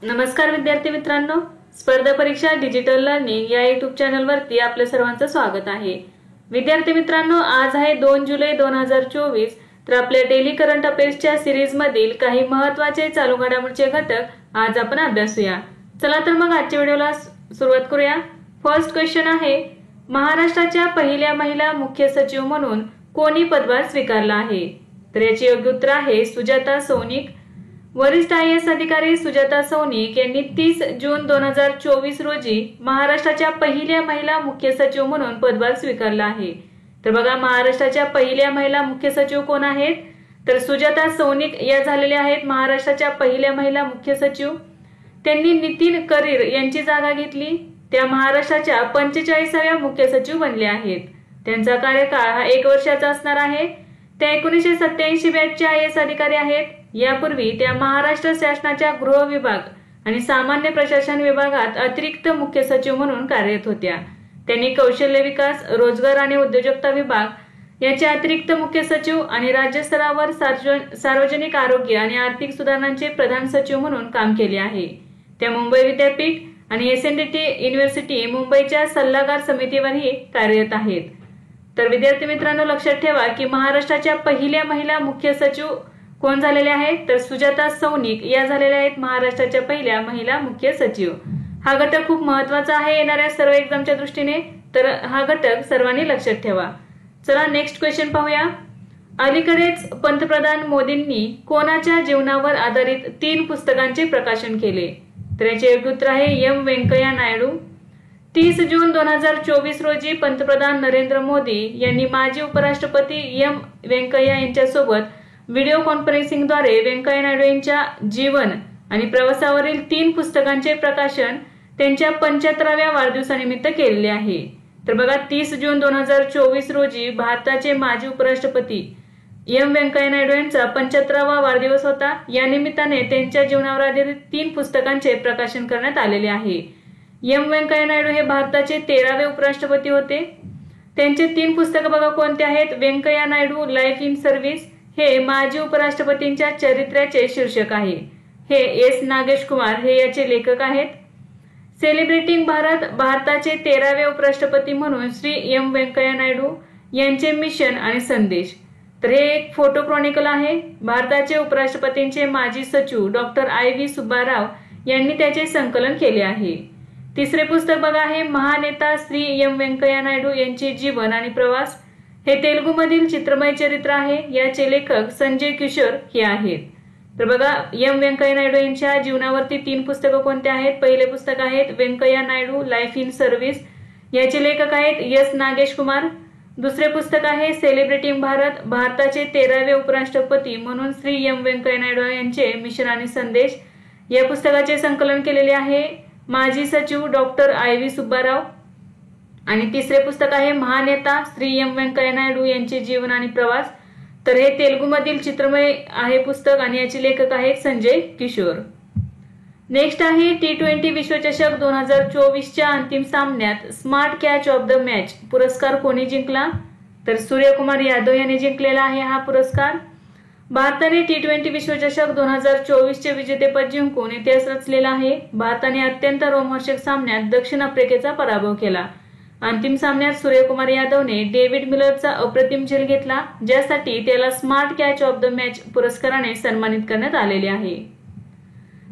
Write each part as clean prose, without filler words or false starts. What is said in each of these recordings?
नमस्कार विद्यार्थी मित्रांनो, स्पर्धा परीक्षा डिजिटल लर्निंग या युट्यूब चॅनलवरती आपल्या सर्वांचं स्वागत आहे। विद्यार्थी मित्रांनो, आज आहे 2 जुलै 2024। तर आपल्या डेली करंट अफेअर्सच्या सीरीज मधील काही महत्त्वाचे चालू घडामोडीचे घटक आज आपण अभ्यासूया। चला तर मग आजच्या व्हिडिओला सुरुवात करूया। फर्स्ट क्वेश्चन आहे, महाराष्ट्राच्या पहिल्या महिला मुख्य सचिव म्हणून कोणी पदभार स्वीकारला आहे? तर याचे योग्य उत्तर आहे सुजाता सौनिक। वरिष्ठ IAS अधिकारी सुजाता सौनिक यांनी 30 जून 2024 रोजी महाराष्ट्राच्या पहिल्या महिला मुख्य सचिव म्हणून पदभार स्वीकारला आहे। तर बघा, महाराष्ट्राच्या पहिल्या महिला मुख्य सचिव कोण आहेत? तर सुजाता सौनिक या झालेल्या आहेत महाराष्ट्राच्या पहिल्या महिला मुख्य सचिव। त्यांनी नितीन करीर यांची जागा घेतली। त्या महाराष्ट्राच्या 45व्या मुख्य सचिव बनल्या आहेत। त्यांचा कार्यकाळ हा 1 वर्षाचा असणार आहे। त्या 1987 बॅचच्या IAS अधिकारी आहेत। यापूर्वी त्या महाराष्ट्र शासनाच्या गृह विभाग आणि सामान्य प्रशासन विभागात अतिरिक्त मुख्य सचिव म्हणून कार्यरत होत्या। त्यांनी कौशल्य विकास, रोजगार आणि उद्योजकता विभाग याचे अतिरिक्त मुख्य सचिव आणि राज्य स्तरावर सार्वजनिक आरोग्य आणि आर्थिक सुधारणांचे प्रधान सचिव म्हणून काम केले आहे। त्या मुंबई विद्यापीठ आणि SNDT युनिव्हर्सिटी मुंबईच्या सल्लागार समितीवरही कार्यरत आहेत। तर विद्यार्थी मित्रांनो, लक्षात ठेवा की महाराष्ट्राच्या पहिल्या महिला मुख्य सचिव कोण झालेले आहेत? तर सुजाता सौनिक या झालेल्या आहेत महाराष्ट्राच्या पहिल्या महिला मुख्य सचिव। हा घटक खूप महत्त्वाचा आहे येणाऱ्या सर्व एक्झामच्या दृष्टीने, तर हा घटक सर्वांनी लक्षात ठेवा। चला नेक्स्ट क्वेश्चन पाहूया। अलीकडेच पंतप्रधान मोदींनी कोणाच्या जीवनावर आधारित 3 पुस्तकांचे प्रकाशन केले? तर याचे योग्य उत्तर आहे M व्यंकय्या नायडू। 30 जून 2024 रोजी पंतप्रधान नरेंद्र मोदी यांनी माजी उपराष्ट्रपती M व्यंकय्या यांच्यासोबत व्हिडिओ कॉन्फरन्सिंगद्वारे व्यंकय्या नायडू यांच्या जीवन आणि प्रवासावरील 3 पुस्तकांचे प्रकाशन त्यांच्या 75व्या वाढदिवसानिमित्त केलेले आहे। तर बघा, 30 जून 2024 रोजी भारताचे माजी उपराष्ट्रपती M व्यंकय्या नायडू यांचा 75वा वाढदिवस होता। या निमित्ताने त्यांच्या जीवनावर आधारित 3 पुस्तकांचे प्रकाशन करण्यात आलेले आहे। M व्यंकय्या नायडू हे भारताचे 13वे उपराष्ट्रपती होते। त्यांचे 3 पुस्तक बघा कोणते आहेत? Venkaiah Naidu life in service हे माजी उपराष्ट्रपतींच्या चरित्राचे शीर्षक आहे। हे S नागेश कुमार हे याचे लेखक आहेत। सेलिब्रेटिंग भारत, भारताचे 13वे उपराष्ट्रपती म्हणून श्री M व्यंकय्या नायडू यांचे मिशन आणि संदेश। तर हे एक फोटो क्रॉनिकल आहे। भारताचे उपराष्ट्रपतींचे माजी सचिव डॉक्टर IV सुब्बाराव यांनी त्याचे संकलन केले आहे। तिसरे पुस्तक बघा आहे महानेता श्री M व्यंकय्या नायडू यांचे जीवन आणि प्रवास। हे तेलुगू मधील चित्रमय चरित्र आहे। याचे लेखक संजय किशोर हे आहेत। तर बघा, M व्यंकय्या नायडू यांच्या जीवनावरती 3 पुस्तकं कोणते आहेत? पहिले पुस्तक आहेत Venkaiah Naidu life in service, याचे लेखक आहेत S नागेश कुमार। दुसरे पुस्तक आहे सेलिब्रेटिंग भारत, भारताचे 13वे उपराष्ट्रपती म्हणून श्री M व्यंकय्या नायडू यांचे मिशन आणि संदेश। या पुस्तकाचे संकलन केलेले आहे माजी सचिव डॉक्टर IV सुब्बाराव। आणि तिसरे पुस्तक आहे महानेता श्री M व्यंकय्या नायडू यांचे जीवन आणि प्रवास। तर हे तेलुगू मधील चित्रमय आहे पुस्तक आणि याचे लेखक आहेत संजय किशोर। नेक्स्ट आहे T20 विश्वचषक 2024च्या अंतिम सामन्यात smart catch of the match पुरस्कार कोणी जिंकला? तर सूर्यकुमार यादव यांनी जिंकलेला आहे हा पुरस्कार। भारताने T20 विश्वचषक 2024चे विजेतेपद जिंकून इतिहास रचलेला आहे। भारताने अत्यंत रोमहर्षक सामन्यात दक्षिण आफ्रिकेचा पराभव केला। अंतिम सामन्यात सूर्यकुमार यादवने डेव्हिड मिलरचा अप्रतिम झेल घेतला, ज्यासाठी त्याला smart catch of the match पुरस्काराने सन्मानित करण्यात आलेले आहे।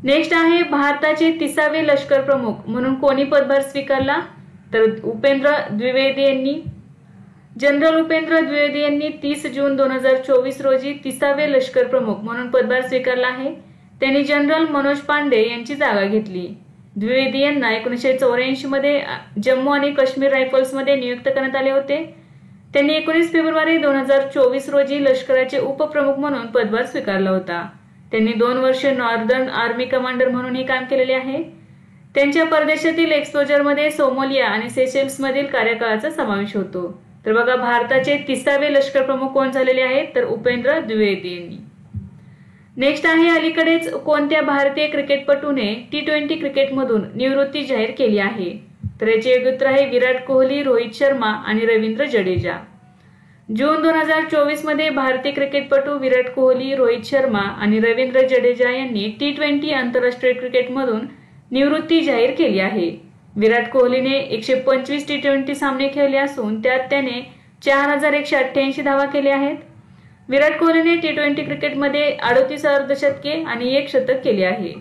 नेक्स्ट आहे भारताचे 30वे लष्कर प्रमुख म्हणून कोणी पदभार स्वीकारला? तर उपेंद्र द्विवेदी यांनी। जनरल उपेंद्र द्विवेदी यांनी 30 जून 2024 रोजी 30वे लष्कर प्रमुख म्हणून पदभार स्वीकारला आहे। त्यांनी जनरल मनोज पांडे यांची जागा घेतली। द्विवेदी यांना 1984 मध्ये जम्मू आणि काश्मीर रायफल्समध्ये नियुक्त करण्यात आले होते। त्यांनी 19 फेब्रुवारी 2024 रोजी लष्कराचे उपप्रमुख म्हणून पदभार स्वीकारला होता। त्यांनी 2 वर्ष नॉर्दर्न आर्मी कमांडर म्हणूनही काम केलेले आहे। त्यांच्या परदेशातील एक्सपोजरमध्ये सोमालिया आणि सेशेल्स मधील कार्यकाळाचा समावेश होतो। तर बघा, भारताचे 30वे लष्कर प्रमुख कोण झालेले आहेत? तर उपेंद्र द्विवेदी यांनी। नेक्स्ट आहे अलीकडेच कोणत्या भारतीय क्रिकेटपटूने T20 क्रिकेटमधून निवृत्ती जाहीर केली आहे? तर याचे योग्य उत्तर आहे विराट कोहली, रोहित शर्मा आणि रवींद्र जडेजा। जून 2024 मध्ये भारतीय क्रिकेटपटू विराट कोहली, रोहित शर्मा आणि रवींद्र जडेजा यांनी T20 आंतरराष्ट्रीय क्रिकेटमधून निवृत्ती जाहीर केली आहे। विराट कोहलीने 125 T20 सामने खेळले असून त्यात त्याने 4188 धावा केल्या आहेत। विराट कोहलीने T20 क्रिकेटमध्ये 38 अर्धशतके आणि 1 शतक केले आहे।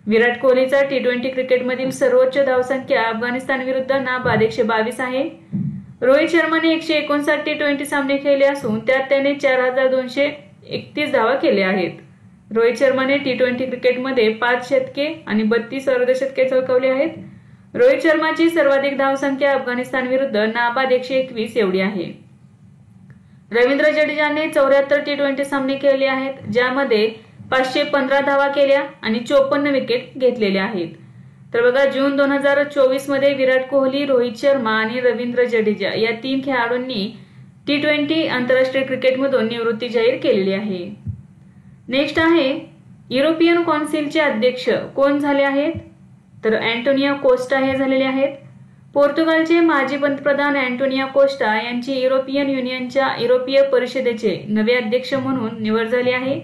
विराट कोहलीचा T20 क्रिकेटमधील सर्वोच्च धावसंख्या अफगाणिस्तान विरुद्ध नाबाद 122 आहे। रोहित शर्माने 159 T20 सामने खेळले असून त्यात त्याने 4231 धावा केल्या आहेत। रोहित शर्माने T20 क्रिकेटमध्ये 5 शतके आणि 32 अर्धशतके झळकावली आहेत। रोहित शर्माची सर्वाधिक धावसंख्या अफगाणिस्तान विरुद्ध नाबाद 121 एवढी आहे। रवींद्र जडेजाने 74 T20 सामने खेळले आहेत, ज्यामध्ये 515 धावा केल्या आणि 54 विकेट घेतलेल्या आहेत। तर बघा, जून 2024 मध्ये विराट कोहली, रोहित शर्मा आणि रवींद्र जडेजा या 3 खेळाडूंनी T20 आंतरराष्ट्रीय क्रिकेटमधून निवृत्ती जाहीर केलेली आहे। नेक्स्ट आहे, युरोपियन कौन्सिलचे अध्यक्ष कोण झाले आहेत? तर अँटोनियो कोस्टा हे झालेले आहेत। पोर्तुगालचे माजी पंतप्रधान अँटोनियो कोस्टा यांची युरोपियन युनियनच्या युरोपीय परिषदेचे नवे अध्यक्ष म्हणून निवड झाली आहे।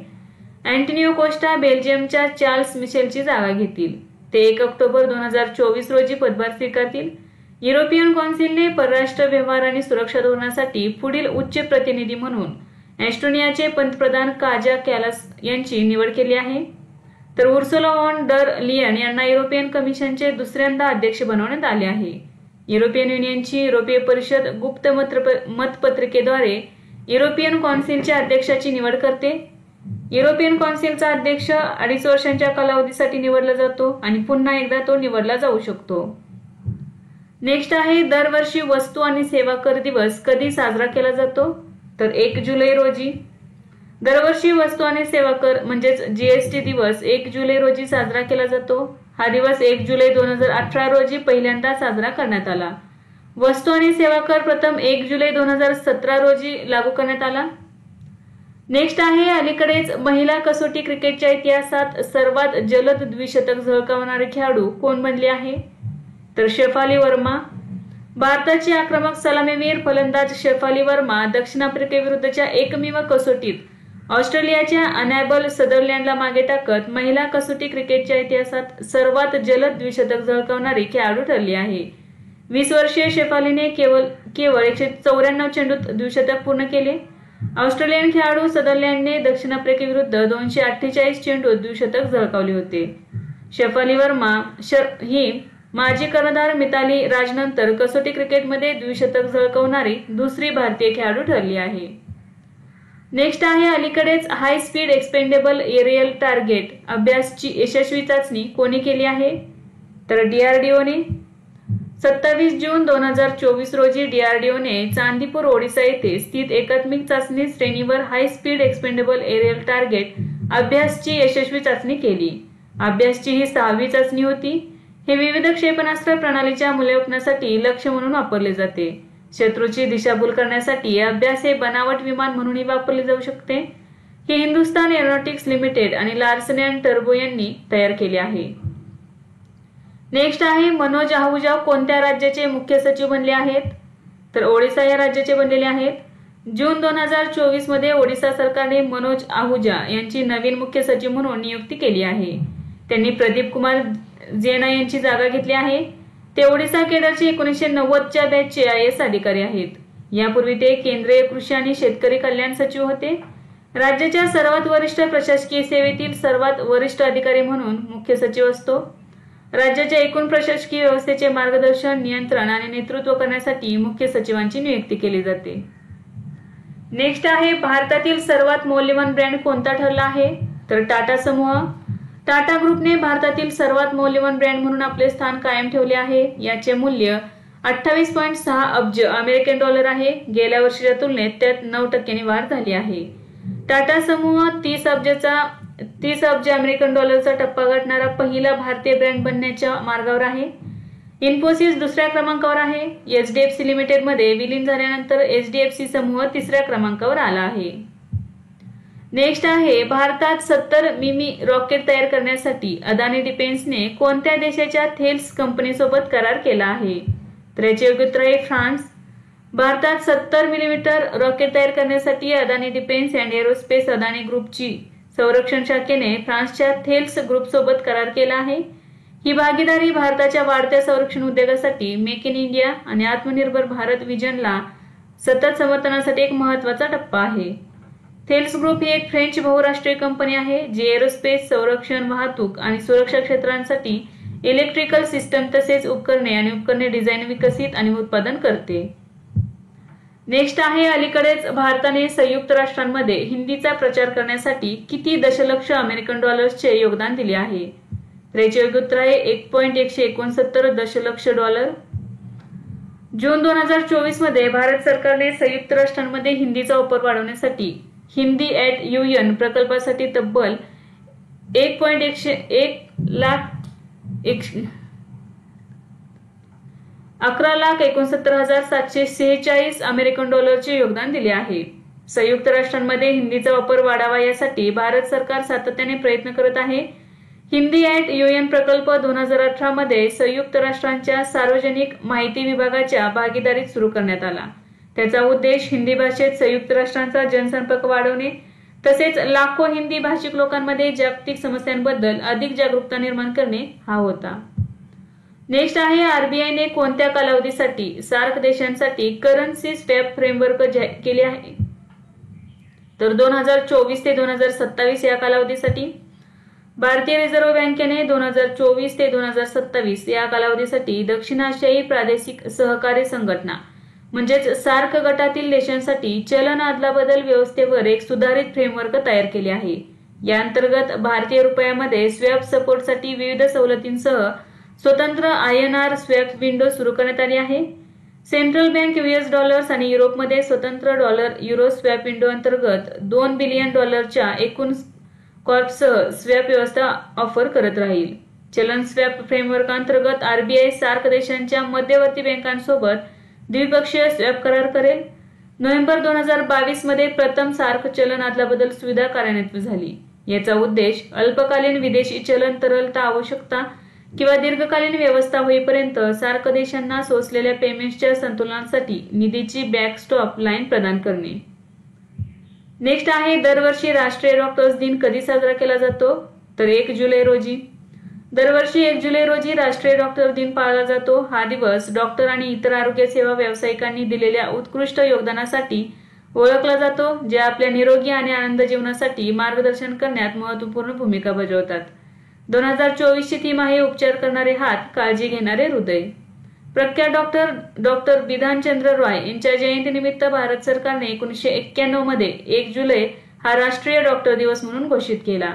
अँटोनियो कोस्टा बेल्जियमच्या चार्ल्स मिशेलची जागा घेतील। ते 1 ऑक्टोबर 2024 रोजी पदभार स्वीकारतील। युरोपियन कौन्सिलने परराष्ट्र व्यवहार आणि सुरक्षा धोरणासाठी पुढील उच्च प्रतिनिधी म्हणून एस्टोनियाचे पंतप्रधान काजा कॅलास यांची निवड केली आहे। तर उर्सुला व्हॉन डर लियन यांना युरोपियन कमिशनचे दुसऱ्यांदा अध्यक्ष बनवण्यात आले आहे। युरोपियन युनियनची युरोपीय परिषद गुप्त मतपत्रिकेद्वारे युरोपियन कौन्सिलच्या अध्यक्षाची निवड करते। युरोपियन कौन्सिलचा अध्यक्ष 2.5 वर्षांच्या कालावधीसाठी निवडला जातो आणि पुन्हा एकदा तो निवडला जाऊ शकतो। नेक्स्ट आहे, दरवर्षी वस्तू आणि सेवा कर दिवस कधी साजरा केला जातो? तर 1 जुलै रोजी। दरवर्षी वस्तू आणि सेवा कर म्हणजेच GST दिवस 1 जुलै रोजी साजरा केला जातो। हा दिवस 1 जुलै 2018 रोजी पहिल्यांदा साजरा करण्यात आला। वस्तू आणि सेवा कर प्रथम 1 जुलै 2017 रोजी लागू करण्यात आला। नेक्स्ट आहे, अलीकडेच महिला कसोटी क्रिकेटच्या इतिहासात सर्वात जलद द्विशतक झळकावणारे खेळाडू कोण बनले आहे? तर शेफाली वर्मा। भारताची आक्रमक सलामीवीर फलंदाज शेफाली वर्मा दक्षिण आफ्रिकेविरुद्धच्या एकमेव कसोटीत ऑस्ट्रेलियाच्या अनॅबल सदरलँडला मागे टाकत महिला कसोटी क्रिकेटच्या इतिहासात सर्वात जलद द्विशतक झळकावणारी खेळाडू ठरली आहे। 20 वर्षीय शेफालीने केवळ 194 चेंडूत द्विशतक पूर्ण केले। ऑस्ट्रेलियन खेळाडू सदरलँडने दक्षिण आफ्रिकेविरुद्ध 248 चेंडूत द्विशतक झळकावले होते। शेफाली वर्मा ही माजी कर्णधार मिताली राजनंतर कसोटी क्रिकेटमध्ये द्विशतक झळकावणारी दुसरी भारतीय खेळाडू ठरली आहे। नेक्स्ट आहे, अलीकडेच high speed expendable aerial target अभ्यासची यशस्वी चाचणी कोणी केली आहे? तर DRDOने। 27 जून 2024 रोजी DRDOने चांदीपूर ओडिशा येथे स्थित एकात्मिक चाचणी श्रेणीवर high speed expendable aerial target अभ्यासची यशस्वी चाचणी केली। अभ्यासची ही 6वी चाचणी होती। हे विविध क्षेपणास्त्र प्रणालीच्या मूल्यांकनासाठी लक्ष्य म्हणून वापरले जाते। शत्रूची दिशाभूल करण्यासाठी अभ्यास हे बनावट विमान म्हणूनही वापरले जाऊ शकते। हे हिंदुस्तान एरोनॉटिक्स लिमिटेड आणि लार्सन अँड टर्बो यांनी तयार केले आहे। नेक्स्ट आहे, मनोज आहुजा कोणत्या राज्याचे मुख्य सचिव बनले आहेत? तर ओडिशा या राज्याचे बनलेले आहेत। जून 2024 मध्ये ओडिशा सरकारने मनोज आहुजा यांची नवीन मुख्य सचिव म्हणून नियुक्ती केली आहे। त्यांनी प्रदीप कुमार जेना यांची जागा घेतली आहे। ते ओडिशा केडरचे 1990च्या बॅचचे IAS अधिकारी आहेत। यापूर्वी ते केंद्रीय कृषी आणि शेतकरी कल्याण सचिव होते। राज्याच्या सर्वात वरिष्ठ प्रशासकीय सेवेतील सर्वात वरिष्ठ अधिकारी म्हणून मुख्य सचिव असतो। राज्याच्या एकूण प्रशासकीय व्यवस्थेचे मार्गदर्शन, नियंत्रण आणि नेतृत्व करण्यासाठी मुख्य सचिवांची नियुक्ती केली जाते। नेक्स्ट आहे, भारतातील सर्वात मौल्यवान ब्रँड कोणता ठरला आहे? तर टाटा समूह। टाटा ग्रुपने भारतातील सर्वात मौल्यवान ब्रँड म्हणून आपले स्थान कायम ठेवले आहे। याचे मूल्य 28.6 अब्ज अमेरिकन डॉलर आहे। गेल्या वर्षीच्या तुलनेत त्यात 9% वाढ झाली आहे। टाटा समूह 30 अब्ज अमेरिकन डॉलरचा टप्पा गाठणारा पहिला भारतीय ब्रँड बनण्याच्या मार्गावर आहे। इन्फोसिस दुसऱ्या क्रमांकावर आहे। HDFC लिमिटेड मध्ये विलीन झाल्यानंतर HDFC समूह 3ऱ्या क्रमांकावर आला आहे। नेक्स्ट आहे, भारतात 70 मिमी रॉकेट तयार करण्यासाठी अदानी डिफेन्सने कोणत्या देशाच्या थेल्स कंपनीसोबत करार केला आहे? तर याचे योग्य उत्तर आहे फ्रान्स। भारतात 70 मिलीमीटर रॉकेट तयार करण्यासाठी Adani Defence and Aerospace Adani ग्रुपची संरक्षण शाखेने फ्रान्सच्या थेल्स ग्रुपसोबत करार केला आहे। ही भागीदारी भारताच्या वाढत्या संरक्षण उद्योगासाठी मेक इन इंडिया आणि आत्मनिर्भर भारत विजनला सतत समर्थनासाठी एक महत्त्वाचा टप्पा आहे। थेल्स ग्रुप ही एक फ्रेंच बहुराष्ट्रीय कंपनी आहे जी एरोस्पेस, संरक्षण, वाहतूक आणि सुरक्षा क्षेत्रांसाठी इलेक्ट्रिकल सिस्टम तसेच उपकरणे डिझाईन, विकसित आणि उत्पादन करते। नेक्स्ट आहे, अलीकडेच भारताने संयुक्त राष्ट्रांमध्ये हिंदीचा प्रचार करण्यासाठी किती दशलक्ष अमेरिकन डॉलर्सचे योगदान दिले आहे? तर याचे योग्य उत्तर आहे 1.169 दशलक्ष डॉलर। जून 2024 मध्ये भारत सरकारने संयुक्त राष्ट्रांमध्ये हिंदीचा वापर वाढवण्यासाठी हिंदी ॲट UN प्रकल्पासाठी तब्बल 11,69,746 अमेरिकन डॉलरचे योगदान दिले आहे। संयुक्त राष्ट्रांमध्ये हिंदीचा वापर वाढावा यासाठी भारत सरकार सातत्याने प्रयत्न करत आहे। हिंदी ॲट UN प्रकल्प 2018 मध्ये संयुक्त राष्ट्रांच्या सार्वजनिक माहिती विभागाच्या भागीदारीत सुरू करण्यात आला। त्याचा उद्देश हिंदी भाषेत संयुक्त राष्ट्रांचा जनसंपर्क वाढवणे तसेच लाखो हिंदी भाषिक लोकांमध्ये जागतिक समस्यांबद्दल अधिक जागरूकता निर्माण करणे हा होता। नेक्स्ट आहे, RBIने कोणत्या कालावधीसाठी सार्क देशांसाठी करन्सी स्वॅप फ्रेमवर्क जाहीर केले आहे? तर 2024 ते 2027 या कालावधीसाठी। भारतीय रिझर्व्ह बँकेने 2024 ते 2027 या कालावधीसाठी दक्षिण आशियाई प्रादेशिक सहकारी संघटना म्हणजेच सार्क गटातील देशांसाठी चलन अदलाबदल व्यवस्थेवर एक सुधारित फ्रेमवर्क तयार केले आहे। या अंतर्गत भारतीय रुपयामध्ये स्वॅप सपोर्टसाठी विविध सवलतींसह स्वतंत्र INR स्वॅप विंडो सुरू करण्यात आली आहे। सेंट्रल बँक US डॉलर्स आणि युरोपमध्ये स्वतंत्र डॉलर युरो स्वॅप विंडो अंतर्गत $2 बिलियन एकूण कॉर्पसह स्वॅप व्यवस्था ऑफर करत राहील। चलन स्वॅप फ्रेमवर्क अंतर्गत RBI सार्क देशांच्या मध्यवर्ती बँकांसोबत द्विपक्षीय स्वॅप करार करेल। नोव्हेंबर 2022 मध्ये प्रथम सार्क चलन अदलाबदल सुविधा कार्यान्वित झाली। याचा उद्देश अल्पकालीन विदेशी चलन तरलता आवश्यकता किंवा दीर्घकालीन व्यवस्था होईपर्यंत सार्क देशांना सोसलेल्या पेमेंट्सच्या संतुलनासाठी निधीची बॅकस्टॉप लाईन प्रदान करणे। नेक्स्ट आहे, दरवर्षी राष्ट्रीय डॉक्टर्स दिन कधी साजरा केला जातो? तर 1 जुलै रोजी। दरवर्षी 1 जुलै रोजी राष्ट्रीय डॉक्टर दिन पाळला जातो। हा दिवस डॉक्टर आणि इतर आरोग्य सेवा व्यावसायिकांनी दिलेल्या उत्कृष्ट योगदानासाठी ओळखला जातो, जे आपल्या निरोगी आणि आनंद जीवनासाठी मार्गदर्शन करण्यात महत्त्वपूर्ण भूमिका बजावतात। 2024 ची थीम आहे, उपचार करणारे हात, काळजी घेणारे हृदय। प्रख्यात डॉक्टर बिधानचंद्र रॉय यांच्या जयंतीनिमित्त भारत सरकारने 1991 मध्ये 1 जुलै हा राष्ट्रीय डॉक्टर दिवस म्हणून घोषित केला।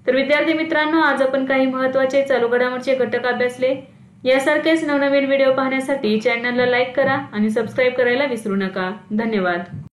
तर विद्यार्थी मित्रांनो, आज आपण काही महत्त्वाचे चालू घडामोडीचे घटक अभ्यासले। यासारखेच नवनवीन व्हिडिओ पाहण्यासाठी चॅनलला लाईक करा आणि सबस्क्राईब करायला विसरू नका। धन्यवाद।